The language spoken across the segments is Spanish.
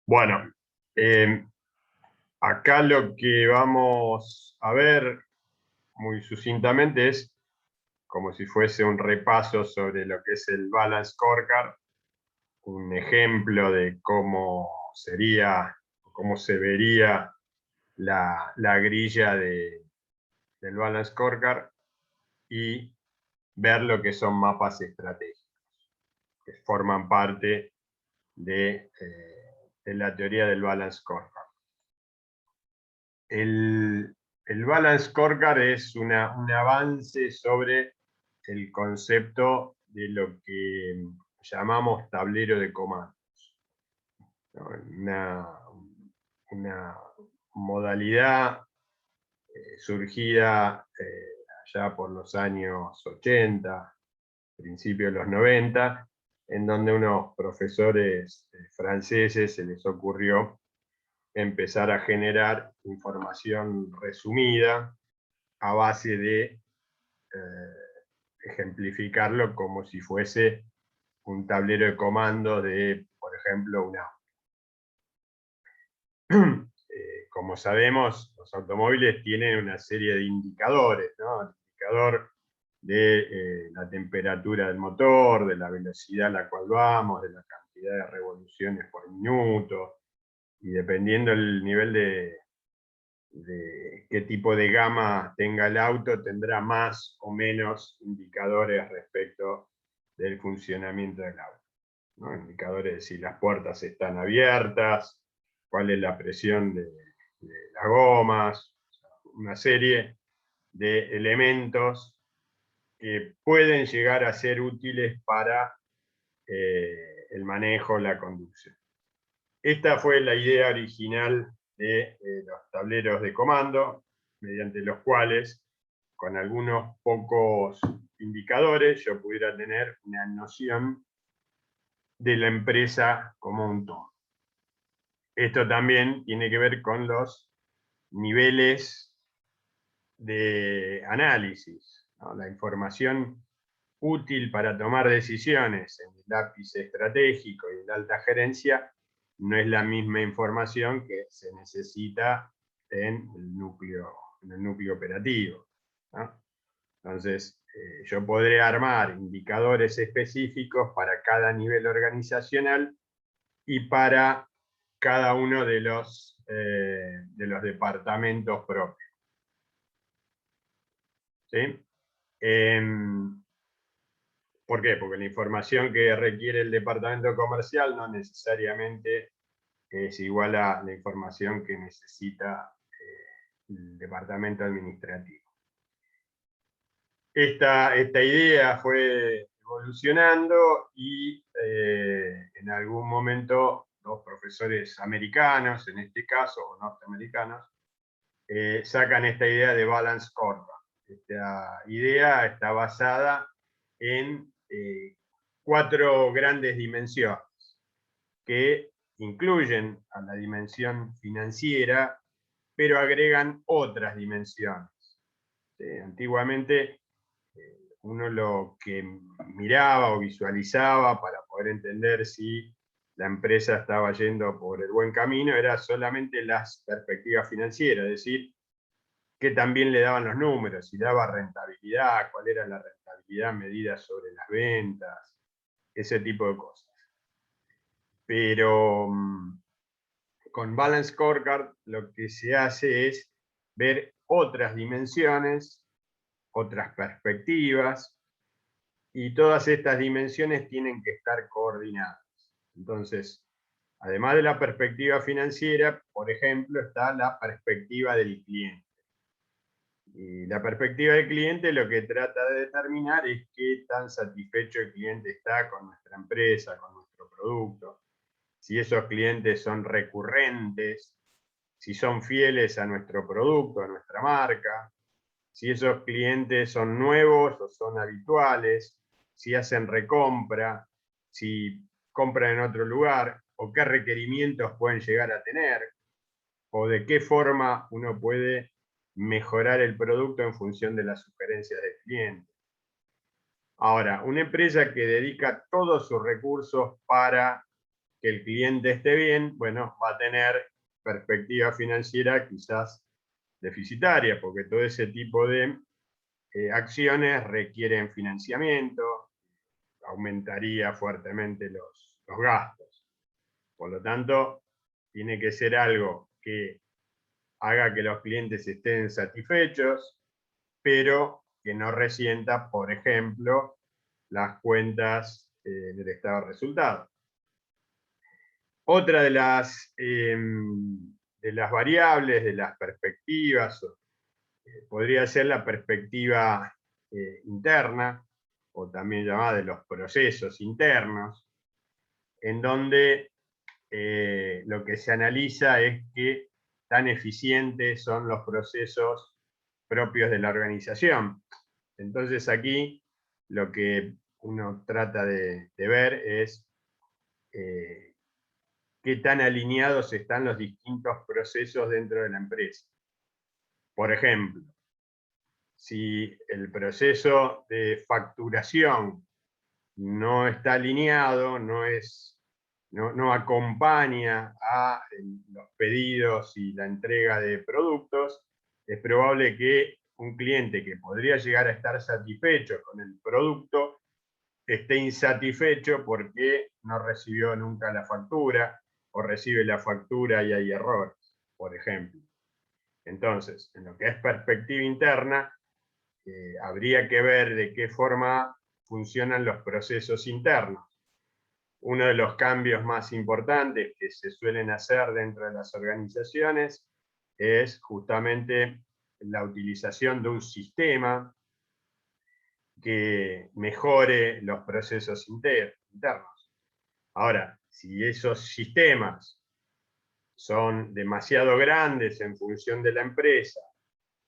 Bueno, eh, acá lo que vamos a ver muy sucintamente es como si fuese un repaso sobre lo que es el Balance Scorecard, un ejemplo de cómo sería, cómo se vería la grilla del Balance Scorecard y ver lo que son mapas estratégicos, que forman parte de la teoría del Balance Scorecard. El Balance Scorecard es un avance sobre el concepto de lo que llamamos tablero de comandos, ¿no? Una modalidad surgida allá por los años 80, principios de los 90, en donde unos profesores franceses se les ocurrió empezar a generar información resumida a base de ejemplificarlo como si fuese un tablero de comando de, por ejemplo, un auto. Como sabemos, los automóviles tienen una serie de indicadores, ¿no? El indicador de la temperatura del motor, de la velocidad a la cual vamos, de la cantidad de revoluciones por minuto, y dependiendo del nivel de qué tipo de gama tenga el auto, tendrá más o menos indicadores respecto del funcionamiento del auto, ¿no? Indicadores de si las puertas están abiertas, cuál es la presión de las gomas, una serie de elementos que pueden llegar a ser útiles para el manejo, la conducción. Esta fue la idea original de los tableros de comando, mediante los cuales, con algunos pocos indicadores, yo pudiera tener una noción de la empresa como un todo. Esto también tiene que ver con los niveles de análisis, ¿no? La información útil para tomar decisiones en el lápiz estratégico y en la alta gerencia no es la misma información que se necesita en el núcleo operativo, ¿no? Entonces, yo podré armar indicadores específicos para cada nivel organizacional y para cada uno de los departamentos propios, ¿sí? ¿Por qué? Porque la información que requiere el departamento comercial no necesariamente es igual a la información que necesita el departamento administrativo. Esta idea fue evolucionando y en algún momento los profesores americanos, en este caso, o norteamericanos, sacan esta idea de balance scorecard. Esta idea está basada en 4 grandes dimensiones que incluyen a la dimensión financiera, pero agregan otras dimensiones. Antiguamente uno lo que miraba o visualizaba para poder entender si la empresa estaba yendo por el buen camino era solamente las perspectivas financieras, es decir, que también le daban los números, si daba rentabilidad, cuál era la rentabilidad medida sobre las ventas, ese tipo de cosas. Pero con Balance Scorecard lo que se hace es ver otras dimensiones, otras perspectivas, y todas estas dimensiones tienen que estar coordinadas. Entonces, además de la perspectiva financiera, por ejemplo, está la perspectiva del cliente. Y la perspectiva del cliente lo que trata de determinar es qué tan satisfecho el cliente está con nuestra empresa, con nuestro producto, si esos clientes son recurrentes, si son fieles a nuestro producto, a nuestra marca, si esos clientes son nuevos o son habituales, si hacen recompra, si compran en otro lugar, o qué requerimientos pueden llegar a tener, o de qué forma uno puede mejorar el producto en función de las sugerencias del cliente. Ahora, una empresa que dedica todos sus recursos para que el cliente esté bien, bueno, va a tener perspectiva financiera quizás deficitaria, porque todo ese tipo de acciones requieren financiamiento, aumentaría fuertemente los gastos. Por lo tanto, tiene que ser algo que haga que los clientes estén satisfechos, pero que no resienta, por ejemplo, las cuentas del estado de resultados. Otra de las variables, de las perspectivas, podría ser la perspectiva interna, o también llamada de los procesos internos, en donde lo que se analiza es qué tan eficientes son los procesos propios de la organización. Entonces aquí lo que uno trata de ver es qué tan alineados están los distintos procesos dentro de la empresa. Por ejemplo, si el proceso de facturación no está alineado, no acompaña a los pedidos y la entrega de productos, es probable que un cliente que podría llegar a estar satisfecho con el producto esté insatisfecho porque no recibió nunca la factura, o recibe la factura y hay errores, por ejemplo. Entonces, en lo que es perspectiva interna, habría que ver de qué forma funcionan los procesos internos. Uno de los cambios más importantes que se suelen hacer dentro de las organizaciones es justamente la utilización de un sistema que mejore los procesos internos. Ahora, si esos sistemas son demasiado grandes en función de la empresa,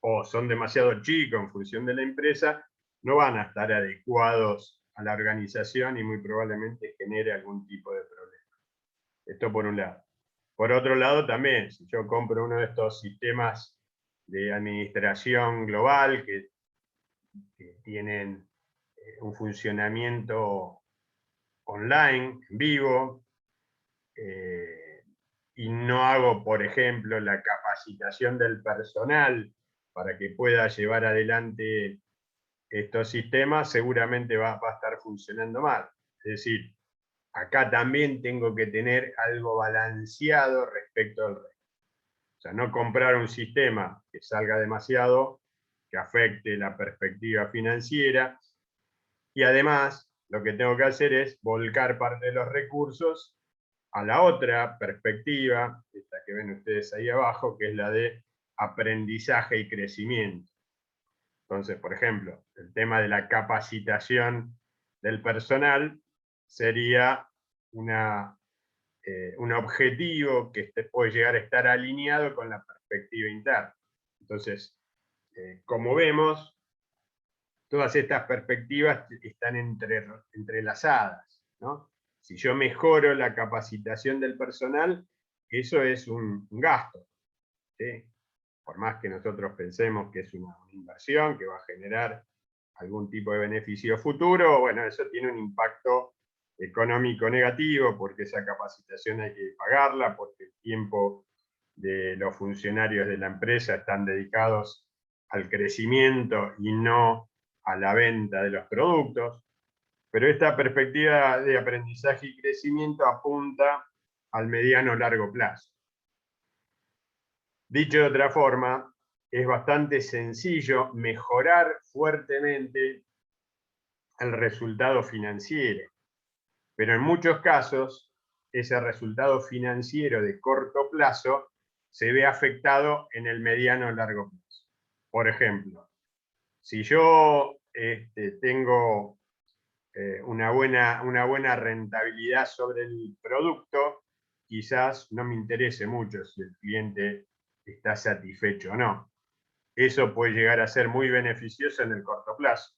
o son demasiado chicos en función de la empresa, no van a estar adecuados a la organización y muy probablemente genere algún tipo de problema. Esto por un lado. Por otro lado también, si yo compro uno de estos sistemas de administración global que tienen un funcionamiento online, en vivo, y no hago, por ejemplo, la capacitación del personal para que pueda llevar adelante estos sistemas, seguramente va a estar funcionando mal. Es decir, acá también tengo que tener algo balanceado respecto al resto. O sea, no comprar un sistema que salga demasiado, que afecte la perspectiva financiera, y además lo que tengo que hacer es volcar parte de los recursos a la otra perspectiva, esta que ven ustedes ahí abajo, que es la de aprendizaje y crecimiento. Entonces, por ejemplo, el tema de la capacitación del personal sería un objetivo que puede llegar a estar alineado con la perspectiva interna. Entonces, como vemos, todas estas perspectivas están entrelazadas, ¿no? Si yo mejoro la capacitación del personal, eso es un gasto, ¿sí? Por más que nosotros pensemos que es una inversión que va a generar algún tipo de beneficio futuro, bueno, eso tiene un impacto económico negativo, porque esa capacitación hay que pagarla, porque el tiempo de los funcionarios de la empresa están dedicados al crecimiento y no a la venta de los productos. Pero esta perspectiva de aprendizaje y crecimiento apunta al mediano largo plazo. Dicho de otra forma, es bastante sencillo mejorar fuertemente el resultado financiero, pero en muchos casos ese resultado financiero de corto plazo se ve afectado en el mediano o largo plazo. Por ejemplo, si yo tengo una buena rentabilidad sobre el producto, quizás no me interese mucho si el cliente está satisfecho o no. Eso puede llegar a ser muy beneficioso en el corto plazo,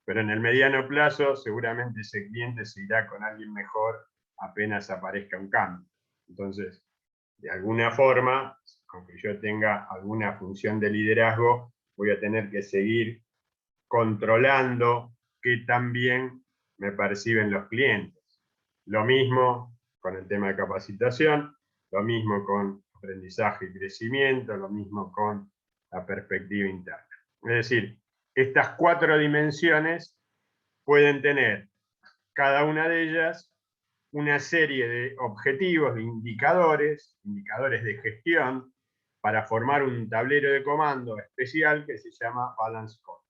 pero en el mediano plazo seguramente ese cliente se irá con alguien mejor apenas aparezca un cambio. Entonces, de alguna forma, aunque yo tenga alguna función de liderazgo, voy a tener que seguir controlando qué tan bien me perciben los clientes. Lo mismo con el tema de capacitación, lo mismo con aprendizaje y crecimiento, lo mismo con la perspectiva interna. Es decir, estas 4 dimensiones pueden tener cada una de ellas una serie de objetivos, de indicadores de gestión, para formar un tablero de comando especial que se llama Balance Scorecard.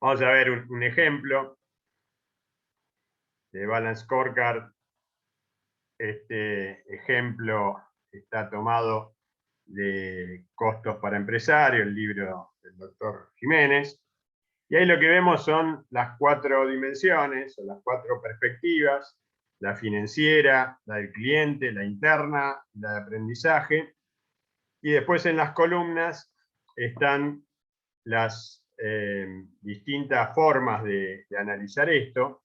Vamos a ver un ejemplo de Balance Scorecard. Este ejemplo está tomado de Costos para Empresarios, el libro del doctor Jiménez. Y ahí lo que vemos son las 4 dimensiones, o las 4 perspectivas: la financiera, la del cliente, la interna, la de aprendizaje. Y después en las columnas están las distintas formas de analizar esto.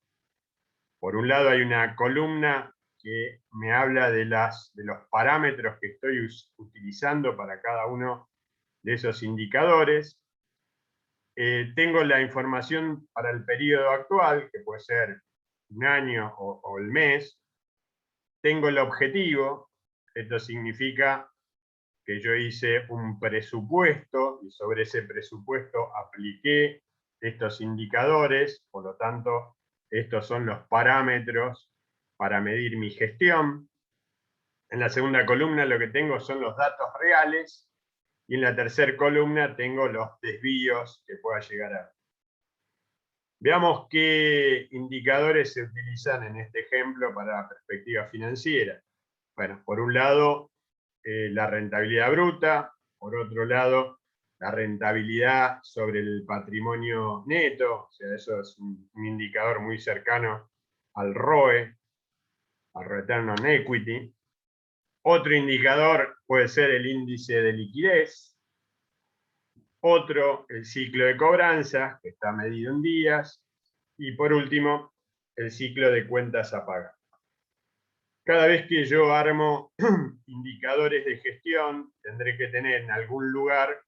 Por un lado hay una columna que me habla de los parámetros que estoy utilizando para cada uno de esos indicadores. Tengo la información para el periodo actual, que puede ser un año o el mes. Tengo el objetivo. Esto significa que yo hice un presupuesto y sobre ese presupuesto apliqué estos indicadores, por lo tanto, estos son los parámetros para medir mi gestión. En la segunda columna lo que tengo son los datos reales, y en la tercera columna tengo los desvíos que pueda llegar a haber. Veamos qué indicadores se utilizan en este ejemplo para la perspectiva financiera. Bueno, por un lado, la rentabilidad bruta; por otro lado, la rentabilidad sobre el patrimonio neto, o sea, eso es un indicador muy cercano al ROE, al Return on Equity. Otro indicador puede ser el índice de liquidez. Otro, el ciclo de cobranzas, que está medido en días. Y por último, el ciclo de cuentas a pagar. Cada vez que yo armo indicadores de gestión, tendré que tener en algún lugar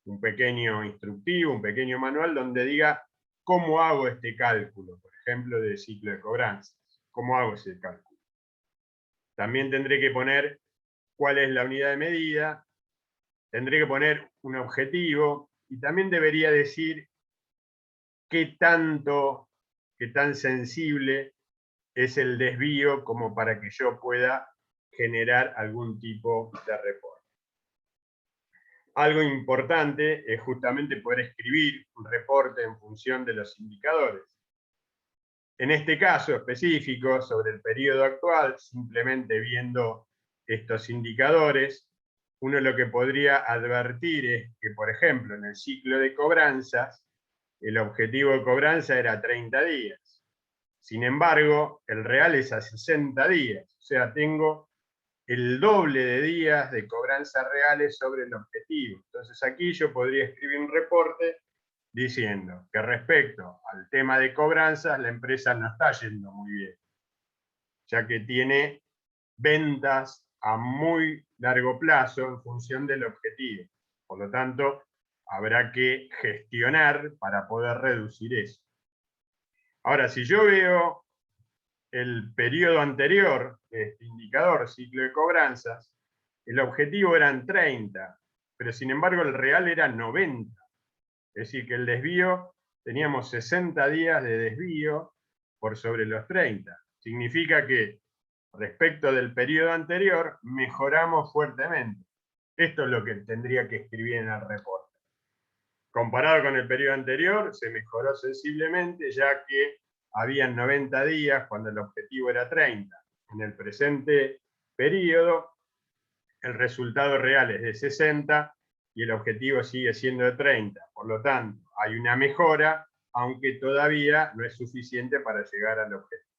un pequeño instructivo, un pequeño manual donde diga cómo hago este cálculo, por ejemplo, de ciclo de cobranzas. ¿Cómo hago ese cálculo? También tendré que poner cuál es la unidad de medida, tendré que poner un objetivo, y también debería decir qué tan sensible es el desvío como para que yo pueda generar algún tipo de reporte. Algo importante es justamente poder escribir un reporte en función de los indicadores. En este caso específico, sobre el periodo actual, simplemente viendo estos indicadores, uno lo que podría advertir es que, por ejemplo, en el ciclo de cobranzas, el objetivo de cobranza era 30 días. Sin embargo, el real es a 60 días. O sea, tengo el doble de días de cobranzas reales sobre el objetivo. Entonces aquí yo podría escribir un reporte diciendo que respecto al tema de cobranzas, la empresa no está yendo muy bien, ya que tiene ventas a muy largo plazo en función del objetivo. Por lo tanto, habrá que gestionar para poder reducir eso. Ahora, si yo veo el periodo anterior de este indicador, ciclo de cobranzas, el objetivo eran 30, pero sin embargo el real era 90. Es decir, que el desvío, teníamos 60 días de desvío por sobre los 30. Significa que respecto del periodo anterior mejoramos fuertemente. Esto es lo que tendría que escribir en el reporte. Comparado con el periodo anterior, se mejoró sensiblemente, ya que habían 90 días cuando el objetivo era 30. En el presente periodo, el resultado real es de 60 y el objetivo sigue siendo de 30. Por lo tanto, hay una mejora, aunque todavía no es suficiente para llegar al objetivo.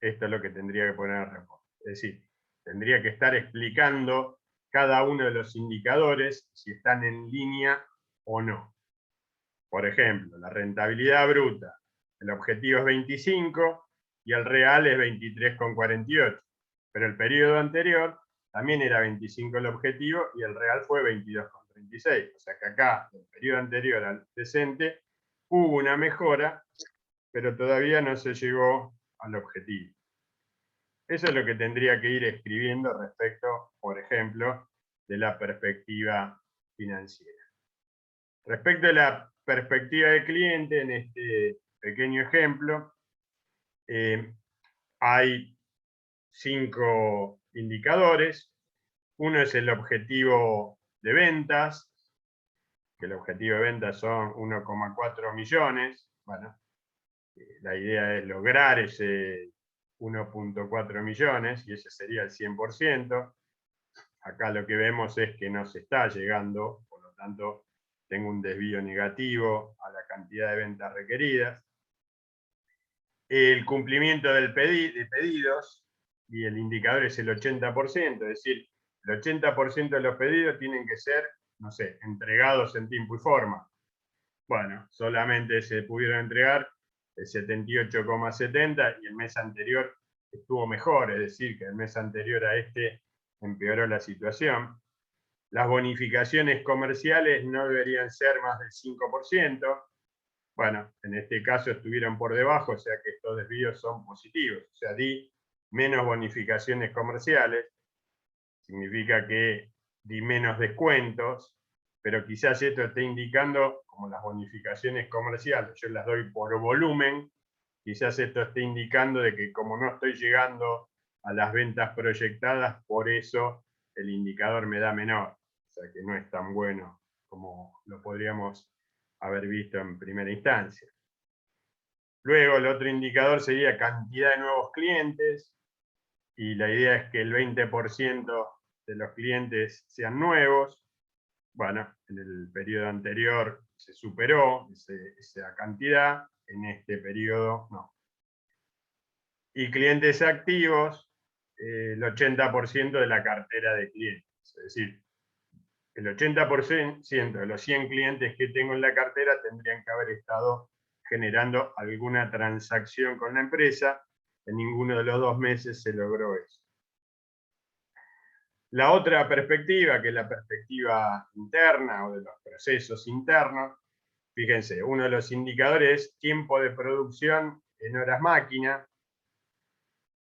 Esto es lo que tendría que poner el reporte. Es decir, tendría que estar explicando cada uno de los indicadores, si están en línea o no. Por ejemplo, la rentabilidad bruta, el objetivo es 25 y el real es 23,48. Pero el periodo anterior también era 25 el objetivo y el real fue 22,36. O sea que acá, del periodo anterior al presente, hubo una mejora, pero todavía no se llegó al objetivo. Eso es lo que tendría que ir escribiendo respecto, por ejemplo, de la perspectiva financiera. Respecto a la perspectiva de cliente, en este pequeño ejemplo, hay 5 indicadores. Uno es el objetivo de ventas, que el objetivo de ventas son 1,4 millones. Bueno, la idea es lograr ese 1,4 millones y ese sería el 100%. Acá lo que vemos es que no se está llegando, por lo tanto tengo un desvío negativo a la cantidad de ventas requeridas. El cumplimiento de pedidos, y el indicador es el 80%, es decir, el 80% de los pedidos tienen que ser, no sé, entregados en tiempo y forma. Bueno, solamente se pudieron entregar el 78,70 y el mes anterior estuvo mejor, es decir, que el mes anterior a este empeoró la situación. Las bonificaciones comerciales no deberían ser más del 5%. Bueno, en este caso estuvieron por debajo, o sea que estos desvíos son positivos. O sea, di menos bonificaciones comerciales, significa que di menos descuentos, pero quizás esto esté indicando, como las bonificaciones comerciales, yo las doy por volumen, quizás esto esté indicando de que como no estoy llegando a las ventas proyectadas, por eso el indicador me da menor. O sea que no es tan bueno como lo podríamos haber visto en primera instancia. Luego el otro indicador sería cantidad de nuevos clientes, y la idea es que el 20% de los clientes sean nuevos. Bueno, en el periodo anterior se superó esa cantidad, en este periodo no. Y clientes activos, el 80% de la cartera de clientes. Es decir, el 80% de los 100 clientes que tengo en la cartera tendrían que haber estado generando alguna transacción con la empresa. En ninguno de los 2 meses se logró eso. La otra perspectiva, que es la perspectiva interna o de los procesos internos, fíjense, uno de los indicadores es tiempo de producción en horas máquina.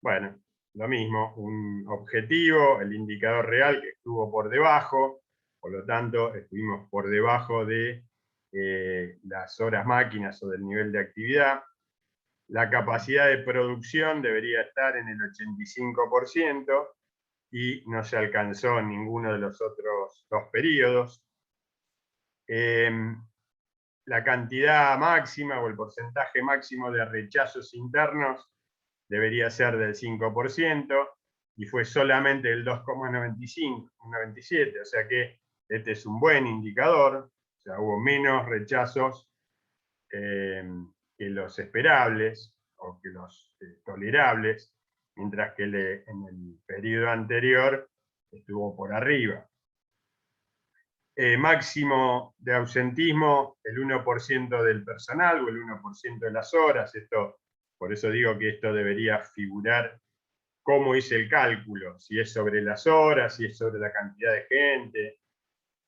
Bueno, lo mismo, un objetivo, el indicador real que estuvo por debajo, por lo tanto estuvimos por debajo de las horas máquinas o del nivel de actividad. La capacidad de producción debería estar en el 85%, y no se alcanzó en ninguno de los otros 2 periodos. La cantidad máxima o el porcentaje máximo de rechazos internos debería ser del 5%, y fue solamente el 2,97, o sea que este es un buen indicador, o sea, hubo menos rechazos que los esperables o que los tolerables, mientras que en el periodo anterior estuvo por arriba. Máximo de ausentismo, el 1% del personal o el 1% de las horas. Por eso digo que esto debería figurar cómo hice el cálculo, si es sobre las horas, si es sobre la cantidad de gente.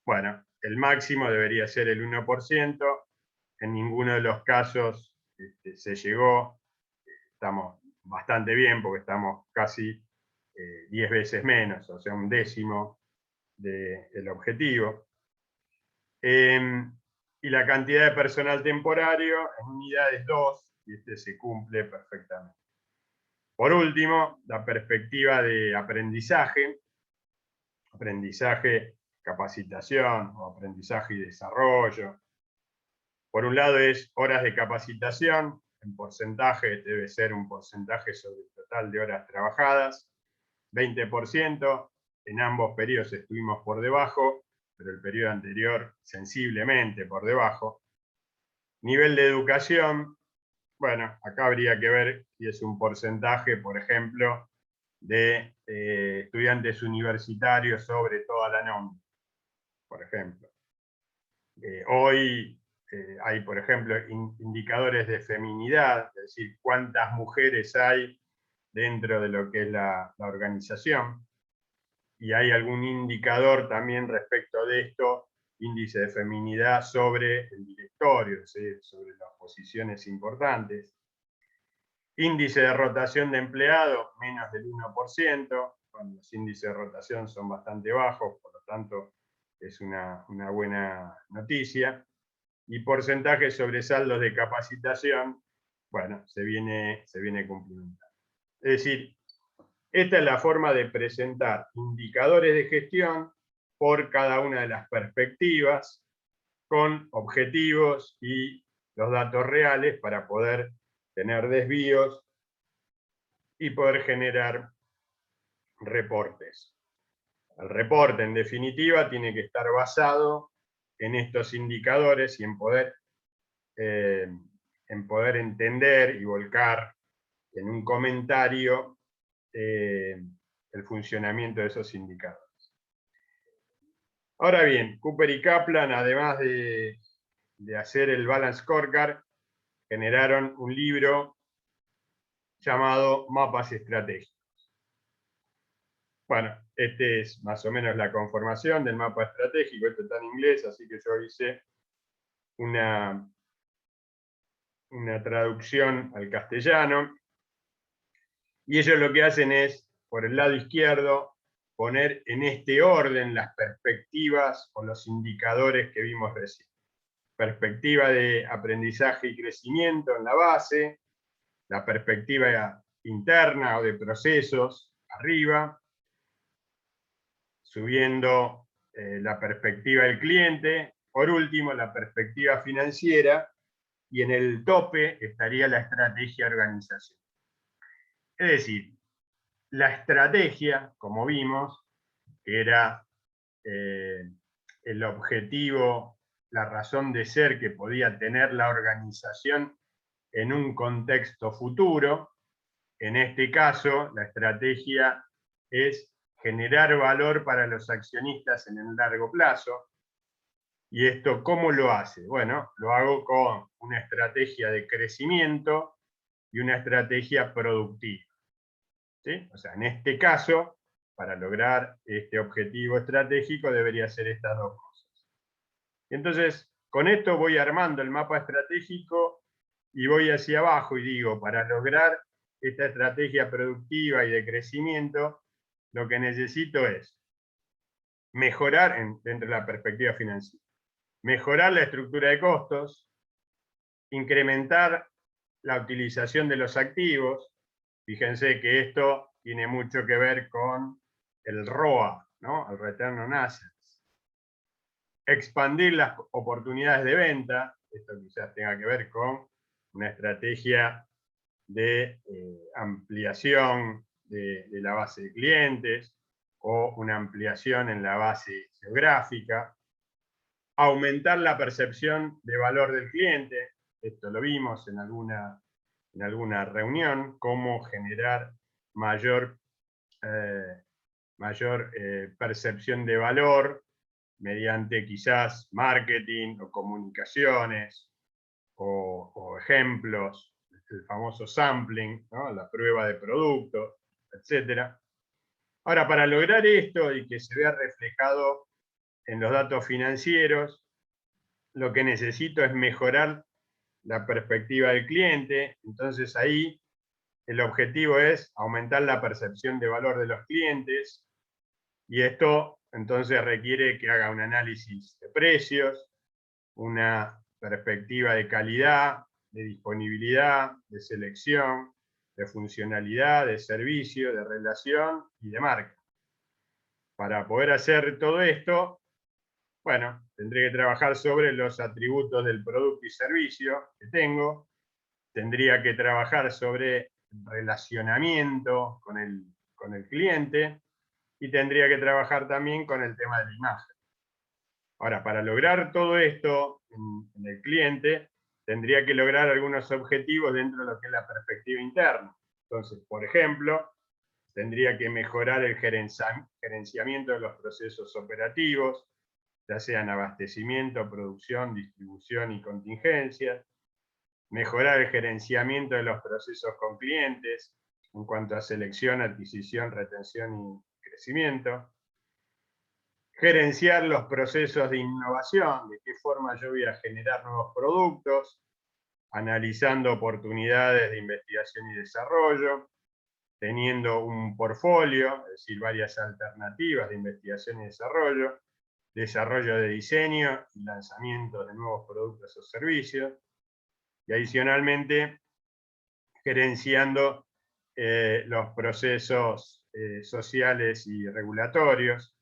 Bueno, el máximo debería ser el 1%, en ninguno de los casos se llegó. Estamos bastante bien porque estamos casi 10 veces menos, o sea, un décimo del objetivo. Y la cantidad de personal temporario en unidades 2, y este se cumple perfectamente. Por último, la perspectiva de aprendizaje, capacitación o aprendizaje y desarrollo. Por un lado es horas de capacitación, en porcentaje debe ser un porcentaje sobre el total de horas trabajadas, 20%, en ambos periodos estuvimos por debajo, pero el periodo anterior sensiblemente por debajo. Nivel de educación, bueno, acá habría que ver si es un porcentaje, por ejemplo, de estudiantes universitarios sobre toda la nómina, por ejemplo. Hoy hay, por ejemplo, indicadores de feminidad, es decir, cuántas mujeres hay dentro de lo que es la organización, y hay algún indicador también respecto de esto, índice de feminidad sobre el directorio, es decir, sobre las posiciones importantes. Índice de rotación de empleados, menos del 1%. Bueno, los índices de rotación son bastante bajos, por lo tanto es una buena noticia. Y porcentaje de sobresaldos de capacitación, bueno, se viene cumplimentando. Es decir, esta es la forma de presentar indicadores de gestión por cada una de las perspectivas, con objetivos y los datos reales para poder tener desvíos y poder generar reportes. El reporte, en definitiva, tiene que estar basado en estos indicadores y en poder entender y volcar en un comentario el funcionamiento de esos indicadores. Ahora bien, Cooper y Kaplan, además de hacer el Balance Scorecard, generaron un libro llamado Mapas Estratégicos. Bueno, este es más o menos la conformación del mapa estratégico. Esto está en inglés, así que yo hice una traducción al castellano. Y ellos lo que hacen es, por el lado izquierdo, poner en este orden las perspectivas o los indicadores que vimos recién. Perspectiva de aprendizaje y crecimiento en la base, la perspectiva interna o de procesos arriba, subiendo la perspectiva del cliente, por último la perspectiva financiera, y en el tope estaría la estrategia organizacional. Es decir, la estrategia, como vimos, que era el objetivo, la razón de ser que podía tener la organización en un contexto futuro. En este caso, la estrategia es generar valor para los accionistas en el largo plazo. ¿Y esto cómo lo hace? Bueno, lo hago con una estrategia de crecimiento y una estrategia productiva. ¿Sí? O sea, en este caso, para lograr este objetivo estratégico debería ser estas dos cosas. Entonces, con esto voy armando el mapa estratégico y voy hacia abajo y digo, para lograr esta estrategia productiva y de crecimiento, lo que necesito es mejorar, dentro de la perspectiva financiera, mejorar la estructura de costos, incrementar la utilización de los activos. Fíjense que esto tiene mucho que ver con el ROA, ¿no? El Return on Assets. Expandir las oportunidades de venta, esto quizás tenga que ver con una estrategia de ampliación de la base de clientes o una ampliación en la base geográfica. Aumentar la percepción de valor del cliente, esto lo vimos en alguna reunión, cómo generar mayor percepción de valor mediante quizás marketing o comunicaciones o ejemplos, el famoso sampling, ¿no? La prueba de productos, etc. Ahora, para lograr esto y que se vea reflejado en los datos financieros, lo que necesito es mejorar la perspectiva del cliente. Entonces ahí el objetivo es aumentar la percepción de valor de los clientes, y esto entonces requiere que haga un análisis de precios, una perspectiva de calidad, de disponibilidad, de selección, de funcionalidad, de servicio, de relación y de marca. Para poder hacer todo esto, bueno, tendré que trabajar sobre los atributos del producto y servicio que tengo, tendría que trabajar sobre relacionamiento con el cliente, y tendría que trabajar también con el tema de la imagen. Ahora, para lograr todo esto en el cliente, tendría que lograr algunos objetivos dentro de lo que es la perspectiva interna. Entonces, por ejemplo, tendría que mejorar el gerenciamiento de los procesos operativos, ya sean abastecimiento, producción, distribución y contingencias. Mejorar el gerenciamiento de los procesos con clientes en cuanto a selección, adquisición, retención y crecimiento. Gerenciar los procesos de innovación, de qué forma yo voy a generar nuevos productos, analizando oportunidades de investigación y desarrollo, teniendo un portfolio, es decir, varias alternativas de investigación y desarrollo, desarrollo de diseño y lanzamiento de nuevos productos o servicios, y adicionalmente gerenciando los procesos sociales y regulatorios.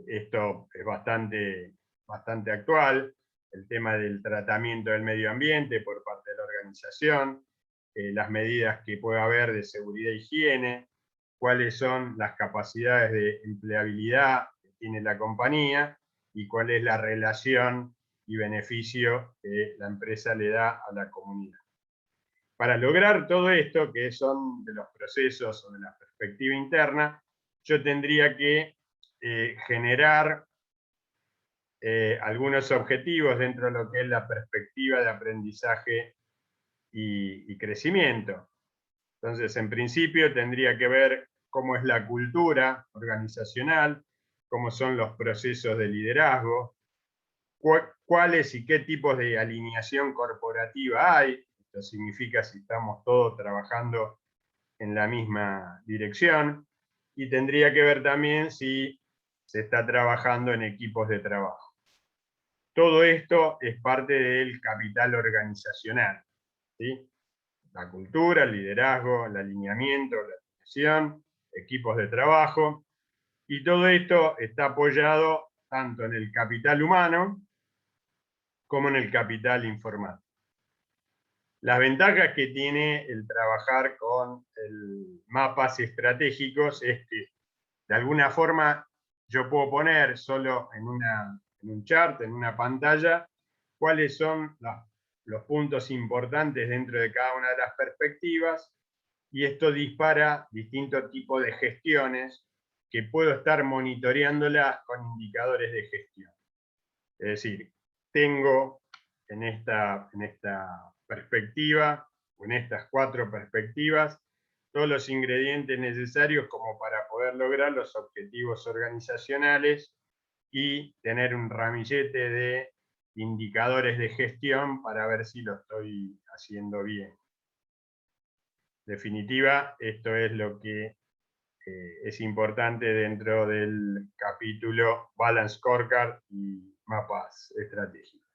Esto es bastante actual, el tema del tratamiento del medio ambiente por parte de la organización, las medidas que puede haber de seguridad e higiene, cuáles son las capacidades de empleabilidad que tiene la compañía y cuál es la relación y beneficio que la empresa le da a la comunidad. Para lograr todo esto, que son de los procesos o de la perspectiva interna, yo tendría que generar algunos objetivos dentro de lo que es la perspectiva de aprendizaje y crecimiento. Entonces, en principio, tendría que ver cómo es la cultura organizacional, cómo son los procesos de liderazgo, cuáles y qué tipos de alineación corporativa hay. Esto significa si estamos todos trabajando en la misma dirección, y tendría que ver también si se está trabajando en equipos de trabajo. Todo esto es parte del capital organizacional, ¿sí? La cultura, el liderazgo, el alineamiento, la dirección, equipos de trabajo, y todo esto está apoyado tanto en el capital humano como en el capital informático. Las ventajas que tiene el trabajar con mapas estratégicos es que de alguna forma yo puedo poner solo en un chart, en una pantalla, cuáles son los puntos importantes dentro de cada una de las perspectivas, y esto dispara distintos tipos de gestiones que puedo estar monitoreándolas con indicadores de gestión. Es decir, tengo en esta perspectiva, o en estas 4 perspectivas, todos los ingredientes necesarios como para poder lograr los objetivos organizacionales y tener un ramillete de indicadores de gestión para ver si lo estoy haciendo bien. En definitiva, esto es lo que es importante dentro del capítulo Balance Scorecard y mapas estratégicos.